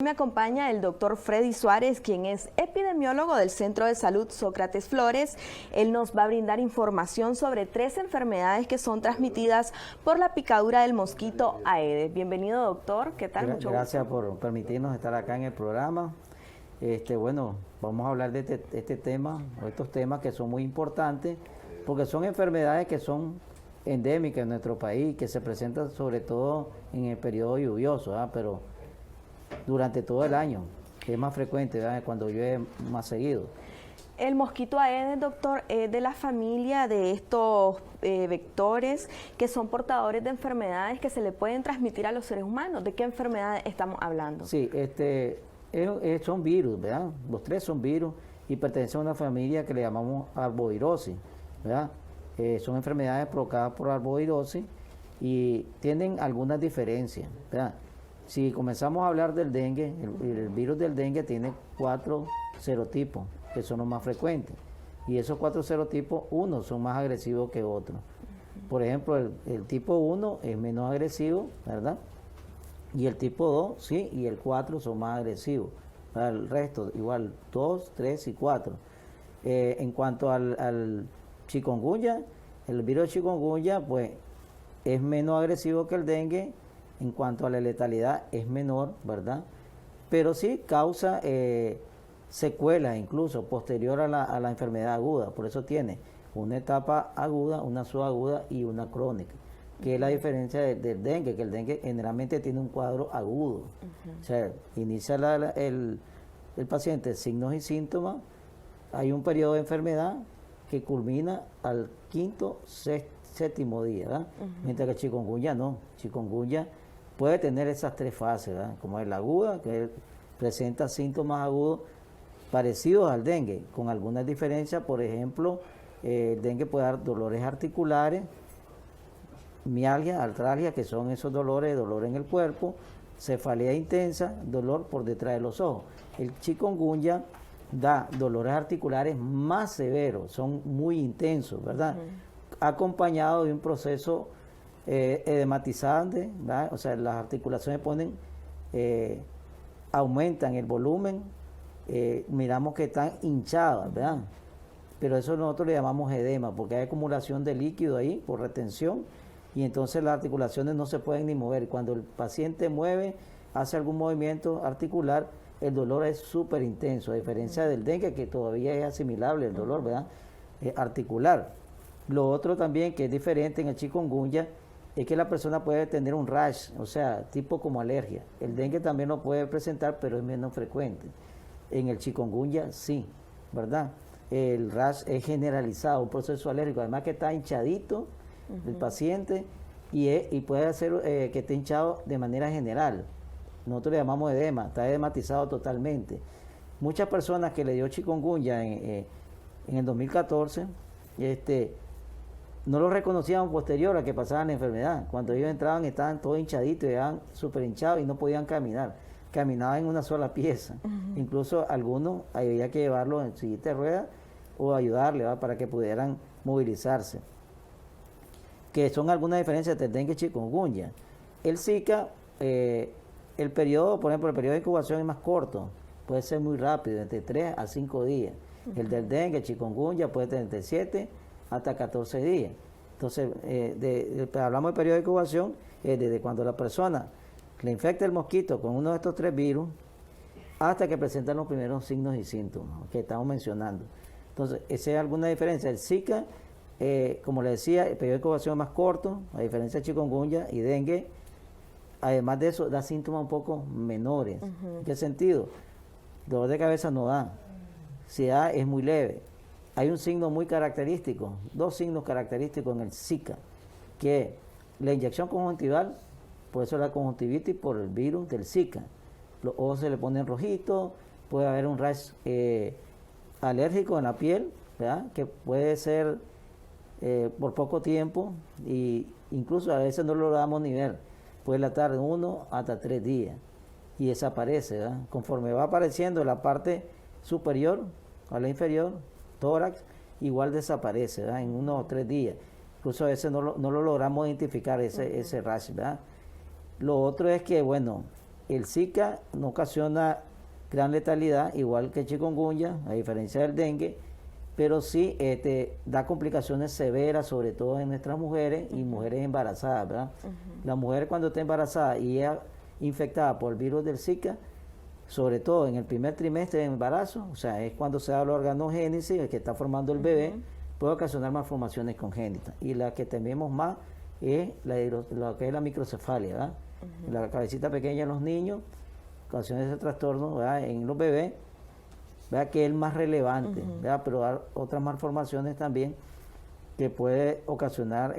Me acompaña el doctor Freddy Suárez, quien es epidemiólogo del Centro de Salud Sócrates Flores. Él nos va a brindar información sobre 3 enfermedades que son transmitidas por la picadura del mosquito Aedes. Bienvenido, doctor. ¿Qué tal? Mucho Gracias gusto. por permitirnos estar acá en el programa. Bueno, vamos a hablar de este tema, o estos temas que son muy importantes, porque son enfermedades que son endémicas en nuestro país, que se presentan sobre todo en el periodo lluvioso, pero durante todo el año, que es más frecuente, cuando llueve más seguido. El mosquito Aedes, doctor, es de la familia de estos vectores que son portadores de enfermedades que se le pueden transmitir a los seres humanos. ¿De qué enfermedades estamos hablando? Sí, son virus, ¿verdad? Los 3 son virus y pertenecen a una familia que le llamamos arbovirosis, ¿verdad? Son enfermedades provocadas por arbovirosis y tienen algunas diferencias, ¿verdad? Si comenzamos a hablar del dengue, el virus del dengue tiene 4 serotipos, que son los más frecuentes. Y esos 4 serotipos, unos son más agresivos que otros. Por ejemplo, el tipo 1 es menos agresivo, ¿verdad? Y el tipo 2, sí, y el 4 son más agresivos. El resto, igual, 2, 3 y 4. En cuanto al chikungunya, el virus de chikungunya, pues, es menos agresivo que el dengue. En cuanto a la letalidad, es menor, ¿verdad? Pero sí causa secuelas, incluso posterior a la enfermedad aguda. Por eso tiene una etapa aguda, una subaguda y una crónica, que es la diferencia del dengue, que el dengue generalmente tiene un cuadro agudo. O sea, inicia el paciente signos y síntomas, hay un periodo de enfermedad que culmina al 5º, 7º día, ¿verdad? Mientras que el chikungunya no. Chikungunya puede tener esas 3 fases, ¿verdad? Como es la aguda, que presenta síntomas agudos parecidos al dengue, con algunas diferencias. Por ejemplo, el dengue puede dar dolores articulares, mialgia, artralgia, que son esos dolores en el cuerpo, cefalea intensa, dolor por detrás de los ojos. El chikungunya da dolores articulares más severos, son muy intensos, ¿verdad? Acompañado de un proceso edematizante, ¿verdad? O sea, las articulaciones aumentan el volumen, miramos que están hinchadas, ¿verdad? Pero eso nosotros le llamamos edema, porque hay acumulación de líquido ahí por retención, y entonces las articulaciones no se pueden ni mover. Cuando el paciente hace algún movimiento articular, el dolor es súper intenso, a diferencia del dengue, que todavía es asimilable el dolor, ¿verdad? Articular. Lo otro también que es diferente en el chikungunya es que la persona puede tener un rash, o sea, tipo como alergia. El dengue también lo puede presentar, pero es menos frecuente. En el chikungunya sí, ¿verdad? El rash es generalizado, un proceso alérgico, además que está hinchadito el paciente y puede hacer que esté hinchado de manera general. Nosotros le llamamos edema, está edematizado totalmente. Muchas personas que le dio chikungunya en el 2014, no lo reconocían posterior a que pasaban la enfermedad. Cuando ellos entraban estaban todos hinchaditos, estaban súper hinchados y no podían caminar. Caminaban en una sola pieza. Incluso algunos había que llevarlos en sillita de ruedas o ayudarle, ¿va? Para que pudieran movilizarse. Que son algunas diferencias entre dengue y chikungunya. El Zika, el periodo, por ejemplo, el periodo de incubación es más corto, puede ser muy rápido, entre 3 a 5 días. El del dengue, chikungunya, puede tener entre 7 hasta 14 días. Entonces, hablamos del periodo de incubación, desde cuando la persona le infecta el mosquito con uno de estos 3 virus, hasta que presentan los primeros signos y síntomas que estamos mencionando. Entonces, esa es alguna diferencia. El Zika, como le decía, el periodo de incubación es más corto, a diferencia de chikungunya y dengue. Además de eso, da síntomas un poco menores. ¿En qué sentido? Dolor de cabeza no da. Si da, es muy leve. Hay un signo muy característico, 2 signos característicos en el Zika, que es la inyección conjuntival, por eso la conjuntivitis por el virus del Zika. Los ojos se le ponen rojitos, puede haber un rash alérgico en la piel, ¿verdad? Que puede ser por poco tiempo, e incluso a veces no lo damos ni ver. Puede latar de 1 hasta 3 días y desaparece, ¿verdad? Conforme va apareciendo la parte superior a la inferior, tórax, igual desaparece, ¿verdad? En 1 o 3 días. Incluso a veces no lo logramos identificar ese rash, ¿verdad? Lo otro es que, bueno, el Zika no ocasiona gran letalidad, igual que el chikungunya, a diferencia del dengue, pero sí da complicaciones severas, sobre todo en nuestras mujeres y mujeres embarazadas, ¿verdad? La mujer cuando está embarazada y es infectada por el virus del Zika, sobre todo en el primer trimestre de embarazo, o sea, es cuando se da la organogénesis, el que está formando el bebé, puede ocasionar malformaciones congénitas. Y la que tememos más es lo que es la microcefalia, ¿verdad? La cabecita pequeña en los niños, ocasiona ese trastorno, ¿verdad? En los bebés, ¿verdad? Que es el más relevante, ¿verdad? Pero hay otras malformaciones también que puede ocasionar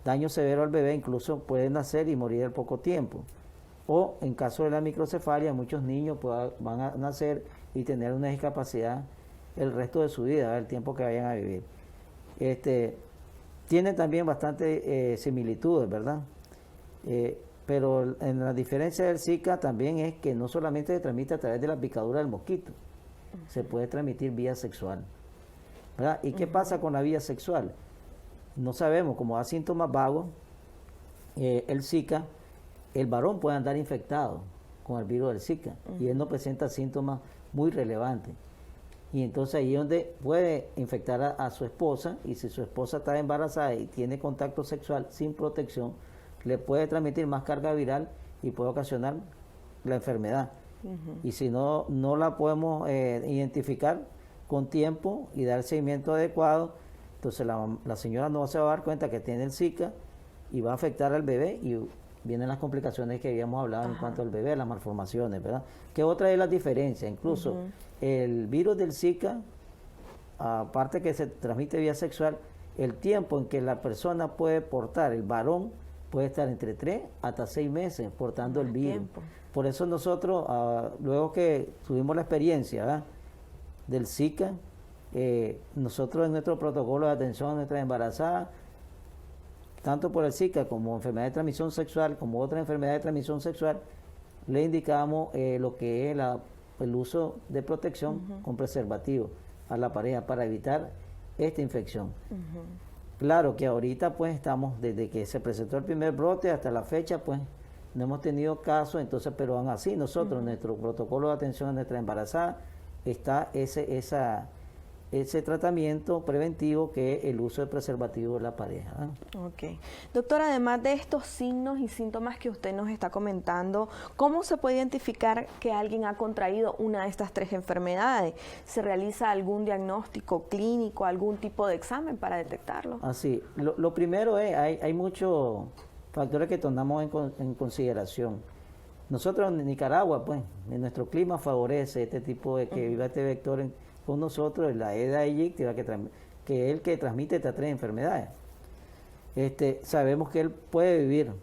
daño severo al bebé, incluso puede nacer y morir al poco tiempo. O en caso de la microcefalia, muchos niños van a nacer y tener una discapacidad el resto de su vida, ¿verdad? El tiempo que vayan a vivir. Tiene también bastante similitudes, ¿verdad? Pero en la diferencia del Zika también es que no solamente se transmite a través de la picadura del mosquito, se puede transmitir vía sexual, ¿verdad? ¿Y qué pasa con la vía sexual? No sabemos, como da síntomas vagos, el Zika, el varón puede andar infectado con el virus del Zika y él no presenta síntomas muy relevantes. Y entonces ahí es donde puede infectar a su esposa, y si su esposa está embarazada y tiene contacto sexual sin protección, le puede transmitir más carga viral y puede ocasionar la enfermedad. Y si no la podemos identificar con tiempo y dar seguimiento adecuado, entonces la señora no se va a dar cuenta que tiene el Zika y va a afectar al bebé y vienen las complicaciones que habíamos hablado en cuanto al bebé, las malformaciones, ¿verdad? Que otra es la diferencia, incluso el virus del Zika, aparte que se transmite vía sexual, el tiempo en que la persona puede portar, el varón, puede estar entre 3 hasta 6 meses portando el virus. Por eso nosotros, luego que tuvimos la experiencia, ¿verdad?, del Zika, nosotros en nuestro protocolo de atención a nuestras embarazadas, tanto por el Zika como enfermedad de transmisión sexual, como otra enfermedad de transmisión sexual, le indicamos lo que es el uso de protección con preservativo a la pareja para evitar esta infección. Claro que ahorita pues estamos, desde que se presentó el primer brote hasta la fecha, pues no hemos tenido casos, entonces, pero aún así nosotros, nuestro protocolo de atención a nuestra embarazada, está ese tratamiento preventivo que es el uso de preservativo de la pareja. Ok. Doctor, además de estos signos y síntomas que usted nos está comentando, ¿cómo se puede identificar que alguien ha contraído una de estas 3 enfermedades? ¿Se realiza algún diagnóstico clínico, algún tipo de examen para detectarlo? Así, lo primero es, hay muchos factores que tomamos en consideración. Nosotros en Nicaragua, pues, en nuestro clima favorece este tipo de que viva este vector con nosotros, la Aedes aegypti, que es el que transmite estas 3 enfermedades. Sabemos que él puede vivir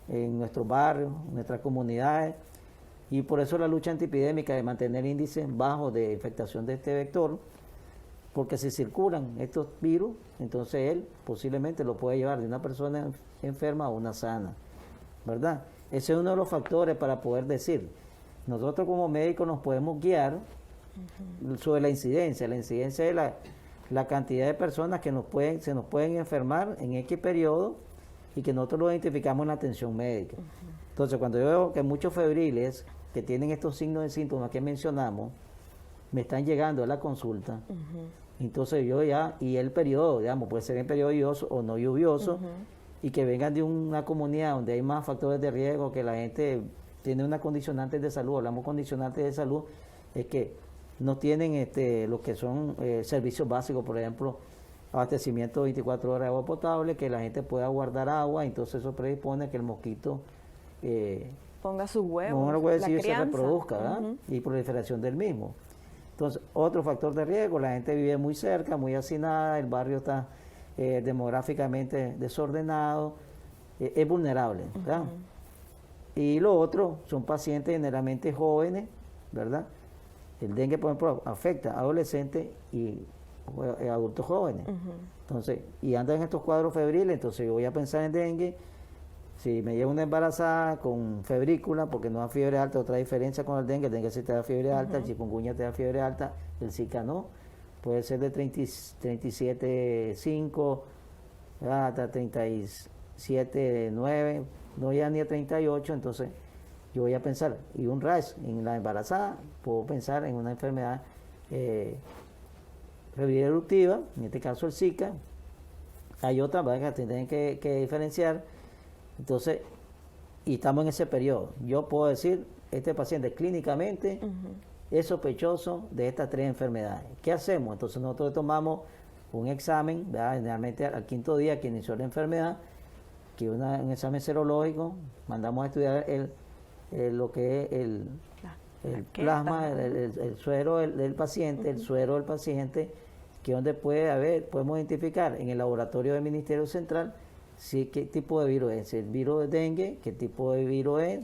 en nuestros barrios, en nuestras comunidades, y por eso la lucha antiepidémica de mantener índices bajos de infectación de este vector, porque si circulan estos virus, entonces él posiblemente lo puede llevar de una persona enferma a una sana, ¿verdad? Ese es uno de los factores para poder decir. Nosotros como médicos nos podemos guiar sobre la incidencia. La incidencia es la cantidad de personas que se nos pueden enfermar en X periodo y que nosotros lo identificamos en la atención médica. Entonces, cuando yo veo que muchos febriles que tienen estos signos y síntomas que mencionamos, me están llegando a la consulta, entonces yo y el periodo, digamos, puede ser en periodo lluvioso o no lluvioso, y que vengan de una comunidad donde hay más factores de riesgo, que la gente tiene una condicionante de salud, hablamos condicionantes de salud, es que no tienen lo que son servicios básicos, por ejemplo, abastecimiento 24 horas de agua potable, que la gente pueda guardar agua, entonces eso predispone a que el mosquito ponga sus huevos, la crianza, se reproduzca, ¿verdad? Y proliferación del mismo. Entonces, otro factor de riesgo, la gente vive muy cerca, muy hacinada, el barrio está demográficamente desordenado, es vulnerable, ¿verdad? Y lo otro, son pacientes generalmente jóvenes, ¿verdad? El dengue, por ejemplo, afecta a adolescentes y adultos jóvenes. Entonces, y andan en estos cuadros febriles, entonces yo voy a pensar en dengue. Si me lleva una embarazada con febrícula, porque no da fiebre alta, otra diferencia con el dengue sí te da fiebre alta, el chikungunya te da fiebre alta, el Zika no. Puede ser de 37,5 hasta 37,9, no llega ni a 38, entonces yo voy a pensar, y un rash en la embarazada, puedo pensar en una enfermedad febril eruptiva, en este caso el Zika. Hay otras que tienen que diferenciar. Entonces, y estamos en ese periodo. Yo puedo decir, este paciente clínicamente es sospechoso de estas 3 enfermedades. ¿Qué hacemos? Entonces nosotros tomamos un examen, ¿verdad? Generalmente al 5.º día que inició la enfermedad, que es un examen serológico, mandamos a estudiar lo que es el plasma, el suero del paciente, el suero del paciente, que es donde podemos identificar en el laboratorio del Ministerio Central qué tipo de virus es, si el virus de dengue, qué tipo de virus es,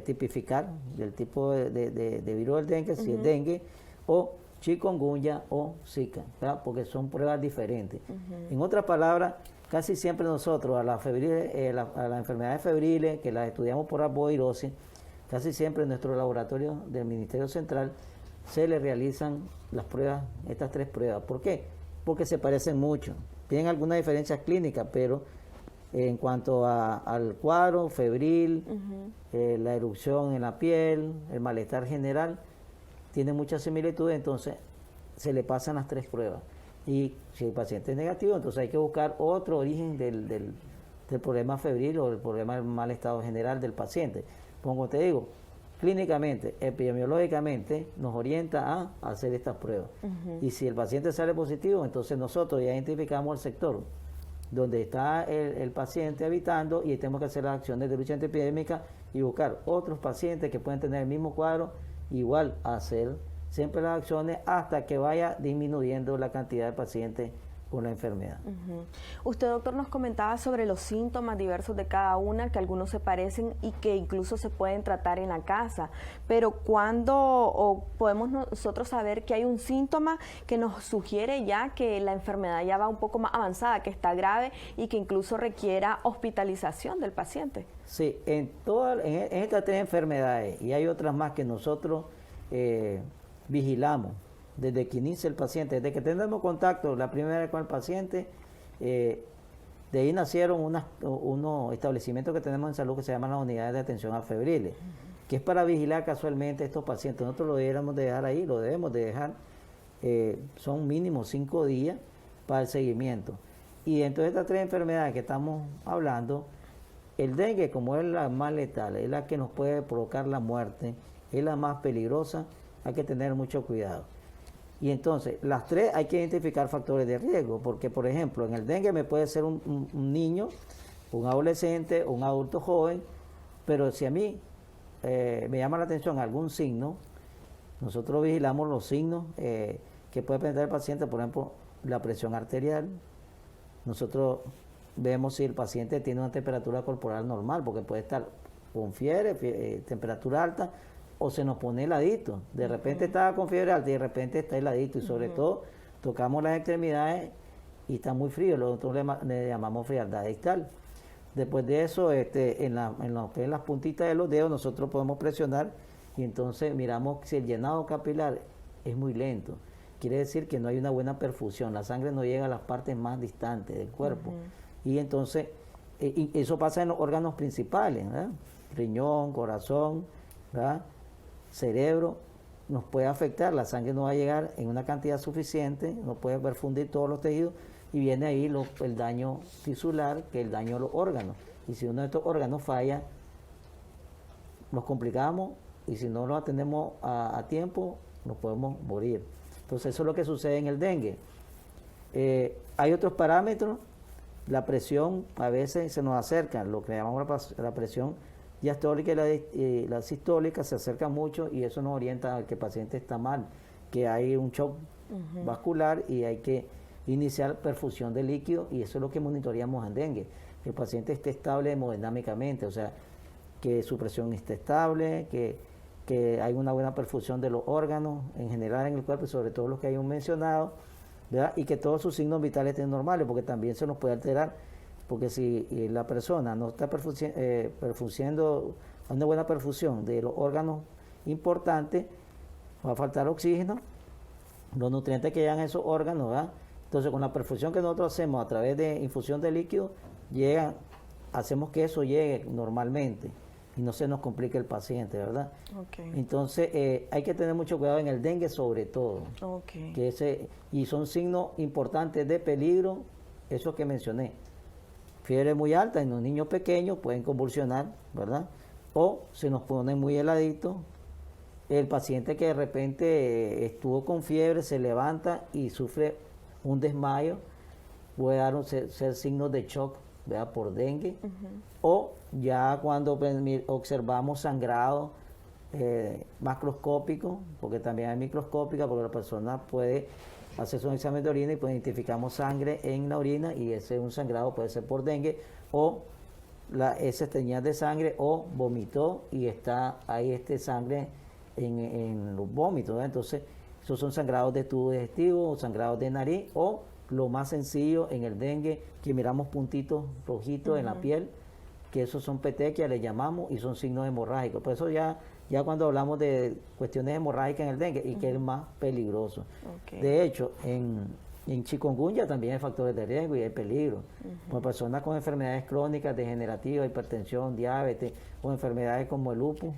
tipificar el tipo de virus del dengue, si es dengue o chikungunya o Zika, ¿verdad? Porque son pruebas diferentes. En otras palabras, casi siempre nosotros a las enfermedades febriles, que las estudiamos por arbovirosis, casi siempre en nuestro laboratorio del Ministerio Central se le realizan las pruebas, estas 3 pruebas. ¿Por qué? Porque se parecen mucho. Tienen algunas diferencias clínicas, pero en cuanto al cuadro febril, la erupción en la piel, el malestar general, tiene muchas similitudes, entonces se le pasan las 3 pruebas. Y si el paciente es negativo, entonces hay que buscar otro origen del problema febril o del problema del mal estado general del paciente. Como te digo, clínicamente, epidemiológicamente, nos orienta a hacer estas pruebas. Y si el paciente sale positivo, entonces nosotros ya identificamos el sector donde está el paciente habitando y tenemos que hacer las acciones de lucha antiepidémica y buscar otros pacientes que pueden tener el mismo cuadro, igual hacer siempre las acciones hasta que vaya disminuyendo la cantidad de pacientes con la enfermedad. Usted, doctor, nos comentaba sobre los síntomas diversos de cada una, que algunos se parecen y que incluso se pueden tratar en la casa, pero ¿cuándo podemos nosotros saber que hay un síntoma que nos sugiere ya que la enfermedad ya va un poco más avanzada, que está grave y que incluso requiera hospitalización del paciente? Sí, en estas 3 enfermedades, y hay otras más que nosotros vigilamos desde que inicia el paciente, desde que tenemos contacto la primera vez con el paciente, de ahí nacieron unos establecimientos que tenemos en salud que se llaman las unidades de atención a febriles, que es para vigilar casualmente a estos pacientes. Nosotros lo deberíamos de dejar ahí, lo debemos de dejar, son mínimo 5 días para el seguimiento. Y dentro de estas 3 enfermedades que estamos hablando, el dengue, como es la más letal, es la que nos puede provocar la muerte, es la más peligrosa, hay que tener mucho cuidado. Y entonces, las 3 hay que identificar factores de riesgo, porque por ejemplo, en el dengue me puede ser un niño, un adolescente, un adulto joven, pero si a mí me llama la atención algún signo, nosotros vigilamos los signos que puede presentar el paciente, por ejemplo, la presión arterial. Nosotros vemos si el paciente tiene una temperatura corporal normal, porque puede estar con fiebre, temperatura alta, o se nos pone heladito. De repente está con fiebre alta y de repente está heladito. Y sobre todo, tocamos las extremidades y está muy frío. Nosotros le llamamos frialdad distal. Después de eso, en las puntitas de los dedos, nosotros podemos presionar y entonces miramos si el llenado capilar es muy lento. Quiere decir que no hay una buena perfusión. La sangre no llega a las partes más distantes del cuerpo. Y entonces, y eso pasa en los órganos principales, ¿verdad? Riñón, corazón, ¿verdad? Cerebro, nos puede afectar, la sangre no va a llegar en una cantidad suficiente, no puede perfundir todos los tejidos y viene ahí el daño tisular, que es el daño a los órganos. Y si uno de estos órganos falla, nos complicamos y si no lo atendemos a tiempo, nos podemos morir. Entonces eso es lo que sucede en el dengue. Hay otros parámetros, la presión a veces se nos acerca, lo que llamamos la presión diastólica y la sistólica se acercan mucho y eso nos orienta a que el paciente está mal, que hay un shock vascular y hay que iniciar perfusión de líquido y eso es lo que monitoreamos en dengue, que el paciente esté estable hemodinámicamente, o sea, que su presión esté estable, que hay una buena perfusión de los órganos en general en el cuerpo y sobre todo los que hay mencionado, ¿verdad? Y que todos sus signos vitales estén normales porque también se nos puede alterar. Porque si la persona no está perfusiendo una buena perfusión de los órganos importantes, va a faltar oxígeno, los nutrientes que llegan a esos órganos, ¿verdad? Entonces con la perfusión que nosotros hacemos a través de infusión de líquido, hacemos que eso llegue normalmente. y no se nos complique el paciente, ¿verdad? Okay. Entonces, hay que tener mucho cuidado en el dengue sobre todo. Okay. Y son signos importantes de peligro, esos que mencioné. Fiebre muy alta en los niños pequeños, pueden convulsionar, ¿verdad? O se nos pone muy heladito. El paciente que de repente estuvo con fiebre, se levanta y sufre un desmayo, puede ser signos de shock, ¿verdad? Por dengue. O ya cuando observamos sangrado macroscópico, porque también hay microscópica, porque la persona puede hacerse un examen de orina y pues identificamos sangre en la orina y ese un sangrado puede ser por dengue o ese teñida de sangre o vomitó y está ahí sangre en los vómitos, ¿verdad? Entonces esos son sangrados de tubo digestivo o sangrados de nariz o lo más sencillo en el dengue que miramos puntitos rojitos en la piel, que esos son petequias, le llamamos, y son signos hemorrágicos. Por eso ya cuando hablamos de cuestiones hemorrágicas en el dengue, y que es el más peligroso. Okay. De hecho, en chikungunya también hay factores de riesgo y hay peligro. Como personas con enfermedades crónicas, degenerativas, hipertensión, diabetes, o enfermedades como el lupus,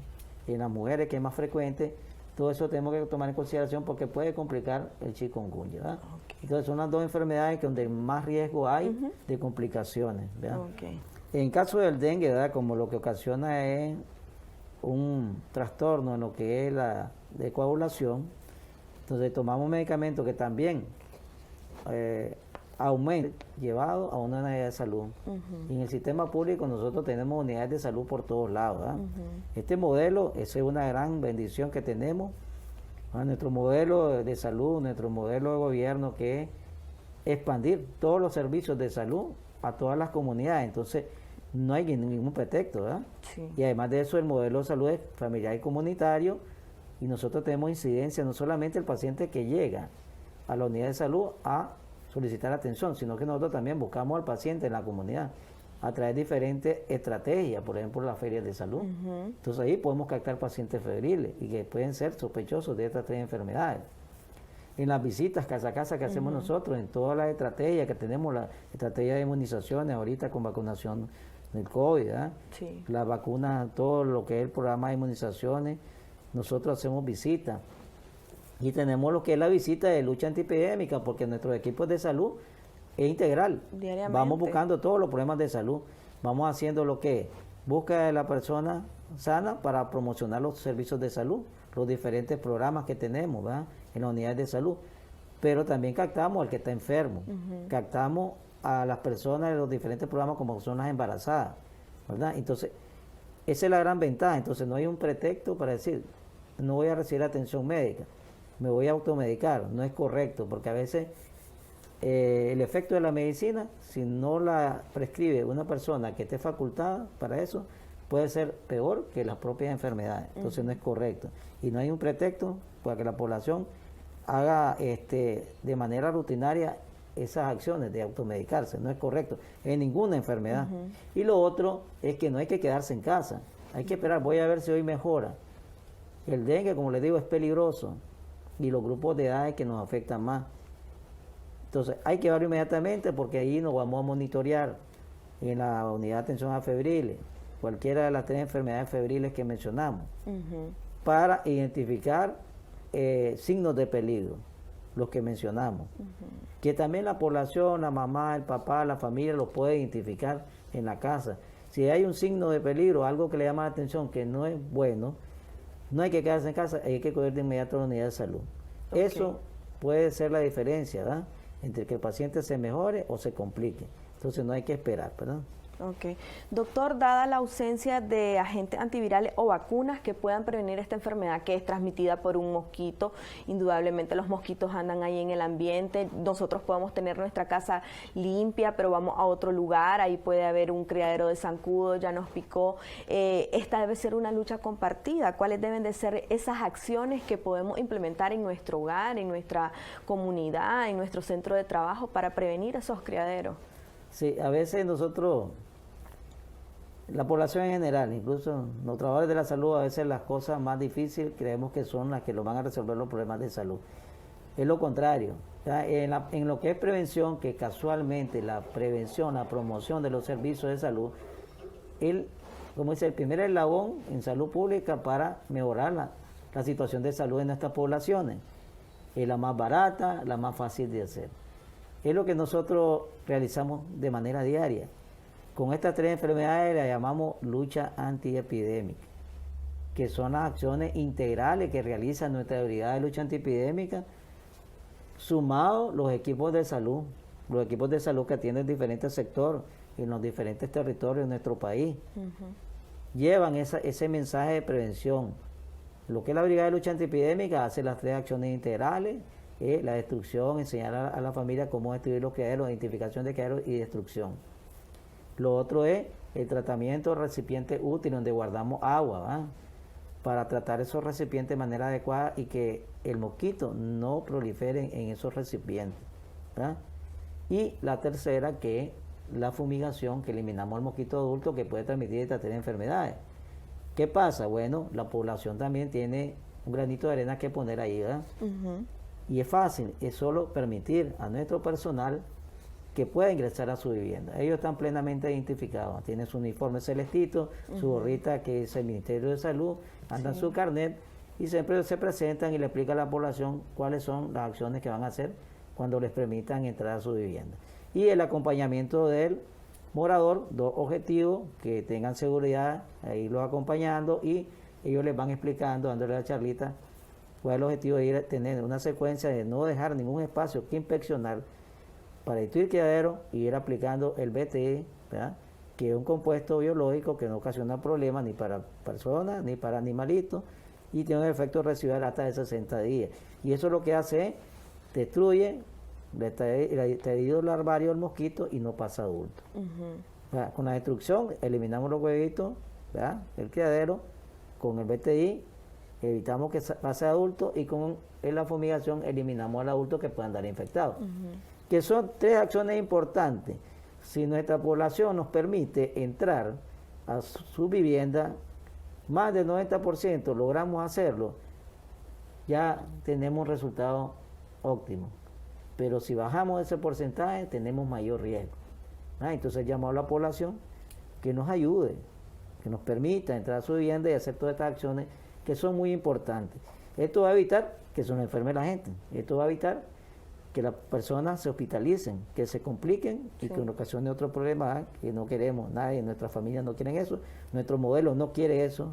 en las mujeres, que es más frecuente, todo eso tenemos que tomar en consideración porque puede complicar el chikungunya, ¿verdad? Okay. Entonces son las dos enfermedades donde más riesgo hay de complicaciones, ¿verdad? Okay. En caso del dengue, ¿verdad? Como lo que ocasiona es un trastorno en lo que es la de coagulación, entonces tomamos medicamentos que también aumenten, llevado a una unidad de salud. Y en el sistema público nosotros tenemos unidades de salud por todos lados, ¿verdad? Este modelo, esa es una gran bendición que tenemos, ¿verdad? Nuestro modelo de salud, nuestro modelo de gobierno, que es expandir todos los servicios de salud a todas las comunidades. Entonces no hay ningún pretexto, ¿verdad? Sí. Y además de eso, el modelo de salud es familiar y comunitario, y nosotros tenemos incidencia no solamente el paciente que llega a la unidad de salud a solicitar atención, sino que nosotros también buscamos al paciente en la comunidad a través de diferentes estrategias, por ejemplo las ferias de salud. Entonces ahí podemos captar pacientes febriles y que pueden ser sospechosos de estas 3 enfermedades. En las visitas casa a casa que hacemos nosotros, en todas las estrategias que tenemos, la estrategia de inmunizaciones, ahorita con vacunación del COVID, ¿verdad? Sí. Las vacunas, todo lo que es el programa de inmunizaciones, nosotros hacemos visitas. Y tenemos lo que es la visita de lucha antiepidémica, porque nuestros equipos de salud es integral. Diariamente. Vamos buscando todos los problemas de salud. Vamos haciendo lo que es búsqueda de la persona sana para promocionar los servicios de salud, los diferentes programas que tenemos, ¿verdad? En las unidades de salud. Pero también captamos al que está enfermo. Captamos a las personas de los diferentes programas como son las embarazadas, ¿verdad? Entonces, esa es la gran ventaja. Entonces, no hay un pretexto para decir, no voy a recibir atención médica, me voy a automedicar. No es correcto, porque a veces el efecto de la medicina, si no la prescribe una persona que esté facultada para eso, puede ser peor que las propias enfermedades. Entonces no es correcto. Y no hay un pretexto para que la población haga de manera rutinaria esas acciones de automedicarse. No es correcto en ninguna enfermedad. Y lo otro es que no hay que quedarse en casa. Hay que esperar, voy a ver si hoy mejora. El dengue, como les digo, es peligroso. Y los grupos de edades que nos afectan más. Entonces hay que verlo inmediatamente, porque ahí nos vamos a monitorear en la unidad de atención a febriles, cualquiera de las 3 enfermedades febriles que mencionamos, para identificar signos de peligro, los que mencionamos, que también la población, la mamá, el papá, la familia los puede identificar en la casa. Si hay un signo de peligro, algo que le llama la atención que no es bueno, no hay que quedarse en casa, hay que acudir de inmediato a la unidad de salud. Eso puede ser la diferencia, ¿verdad?, entre que el paciente se mejore o se complique. Entonces no hay que esperar, ¿verdad? Ok. Doctor, dada la ausencia de agentes antivirales o vacunas que puedan prevenir esta enfermedad que es transmitida por un mosquito, indudablemente los mosquitos andan ahí en el ambiente, nosotros podemos tener nuestra casa limpia, pero vamos a otro lugar, ahí puede haber un criadero de zancudo, ya nos picó. Esta debe ser una lucha compartida. ¿Cuáles deben de ser esas acciones que podemos implementar en nuestro hogar, en nuestra comunidad, en nuestro centro de trabajo para prevenir esos criaderos? Sí, a veces nosotros, la población en general, incluso los trabajadores de la salud, a veces las cosas más difíciles creemos que son las que lo van a resolver los problemas de salud. Es lo contrario. En lo que es prevención, que casualmente la prevención, la promoción de los servicios de salud, como dice, el primer eslabón en salud pública para mejorar la situación de salud de nuestras poblaciones. Es la más barata, la más fácil de hacer. Es lo que nosotros realizamos de manera diaria. Con estas 3 enfermedades la llamamos lucha antiepidémica, que son las acciones integrales que realiza nuestra unidad de lucha antiepidémica, sumados los equipos de salud que atienden diferentes sectores en los diferentes territorios de nuestro país. Llevan ese mensaje de prevención. Lo que es la Brigada de Lucha Antiepidémica hace las 3 acciones integrales, la destrucción, enseñar a la familia cómo destruir los criaderos, identificación de criaderos y destrucción. Lo otro es el tratamiento de recipientes útiles donde guardamos agua, ¿va? Para tratar esos recipientes de manera adecuada y que el mosquito no prolifere en esos recipientes, ¿va? Y la tercera, que es la fumigación, que eliminamos al mosquito adulto que puede transmitir estas 3 enfermedades. ¿Qué pasa? Bueno, la población también tiene un granito de arena que poner ahí, ¿verdad? Y es fácil, es solo permitir a nuestro personal que pueda ingresar a su vivienda. Ellos están plenamente identificados, tienen su uniforme celestito, su gorrita que es el Ministerio de Salud, andan su carnet y siempre se presentan y le explican a la población cuáles son las acciones que van a hacer cuando les permitan entrar a su vivienda. Y el acompañamiento del morador, 2 objetivos, que tengan seguridad, irlos acompañando y ellos les van explicando, dándole la charlita, cuál es el objetivo de tener una secuencia de no dejar ningún espacio que inspeccionar para destruir criadero y ir aplicando el BTI, ¿verdad? Que es un compuesto biológico que no ocasiona problemas ni para personas ni para animalitos y tiene un efecto residual hasta de 60 días. Y eso lo que hace es destruye el estadio larvario del mosquito y no pasa adulto. Con la destrucción eliminamos los huevitos, ¿verdad? El criadero, con el BTI evitamos que pase adulto y con la fumigación eliminamos al adulto que pueda andar infectado. Que son 3 acciones importantes. Si nuestra población nos permite entrar a su vivienda, más del 90% logramos hacerlo, ya tenemos un resultado óptimo. Pero si bajamos ese porcentaje, tenemos mayor riesgo. Entonces llamamos a la población que nos ayude, que nos permita entrar a su vivienda y hacer todas estas acciones que son muy importantes. Esto va a evitar que se nos enferme la gente. Esto va a evitar que las personas se hospitalicen, que se compliquen y que nos ocasione otro problema que no queremos. Nadie, nuestra familia no quieren eso, nuestro modelo no quiere eso.